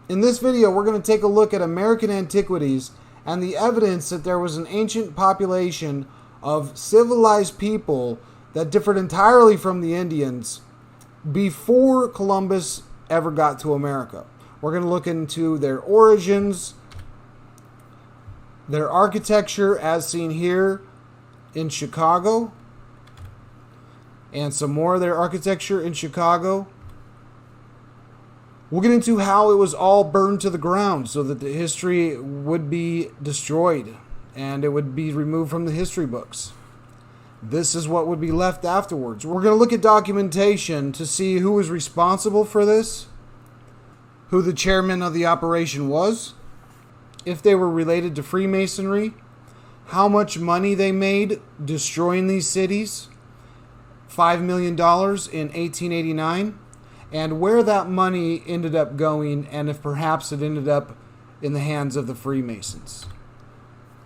In this video, we're going to take a look at American antiquities and the evidence that there was an ancient population of civilized people that differed entirely from the Indians before Columbus ever got to America. We're going to look into their origins, their architecture as seen here in Chicago, and some more of their architecture in Chicago. We'll get into how it was all burned to the ground so that the history would be destroyed and it would be removed from the history books. This is what would be left afterwards. We're going to look at documentation to see who was responsible for this, who the chairman of the operation was, if they were related to Freemasonry, how much money they made destroying these cities, $5 million in 1889, and where that money ended up going, and if perhaps it ended up in the hands of the Freemasons.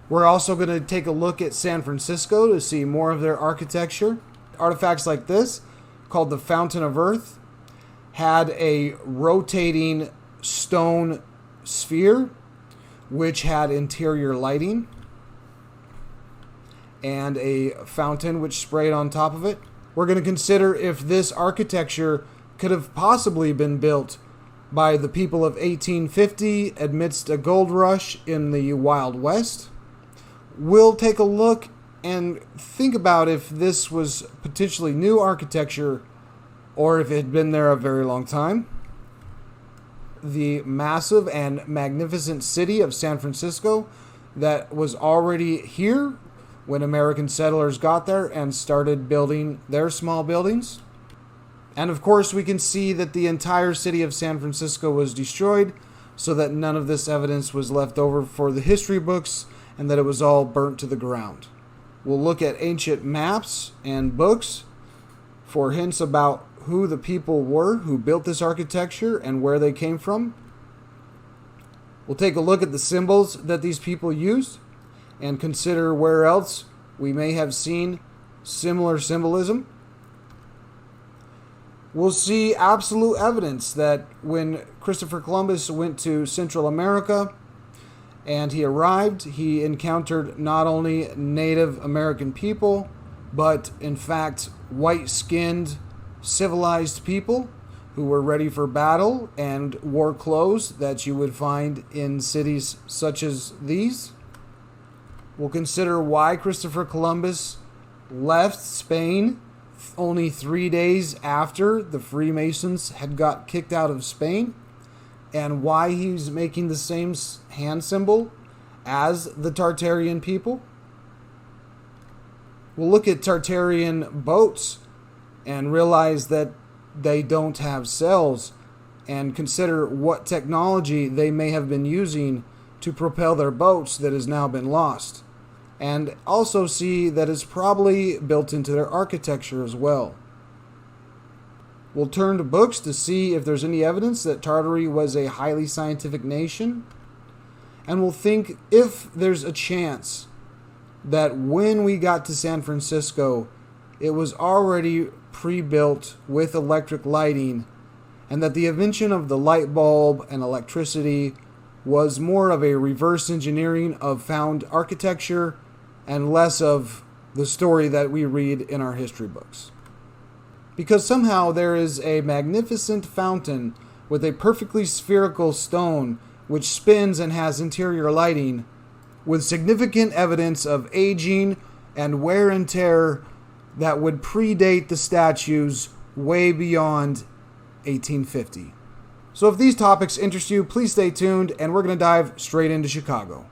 We're also going to take a look at San Francisco to see more of their architecture. Artifacts like this, called the Fountain of Earth, had a rotating stone sphere which had interior lighting and a fountain which sprayed on top of it. We're going to consider if this architecture could have possibly been built by the people of 1850 amidst a gold rush in the Wild West. We'll take a look and think about if this was potentially new architecture or if it had been there a very long time. The massive and magnificent city of San Francisco that was already here when American settlers got there and started building their small buildings. And of course, we can see that the entire city of San Francisco was destroyed so that none of this evidence was left over for the history books and that it was all burnt to the ground. We'll look at ancient maps and books for hints about who the people were who built this architecture and where they came from. We'll take a look at the symbols that these people used and consider where else we may have seen similar symbolism. We'll see absolute evidence that when Christopher Columbus went to Central America and he arrived, he encountered not only Native American people, but in fact white-skinned, civilized people who were ready for battle and wore clothes that you would find in cities such as these. We'll consider why Christopher Columbus left Spain only 3 days after the Freemasons had got kicked out of Spain, and why he's making the same hand symbol as the Tartarian people. We'll look at Tartarian boats and realize that they don't have sails and consider what technology they may have been using to propel their boats that has now been lost. And also see that it's probably built into their architecture as well. We'll turn to books to see if there's any evidence that Tartary was a highly scientific nation. And we'll think if there's a chance that when we got to San Francisco, it was already pre-built with electric lighting, and that the invention of the light bulb and electricity was more of a reverse engineering of found architecture and less of the story that we read in our history books. Because somehow there is a magnificent fountain with a perfectly spherical stone which spins and has interior lighting, with significant evidence of aging and wear and tear that would predate the statues way beyond 1850. So if these topics interest you, please stay tuned, and we're going to dive straight into Chicago.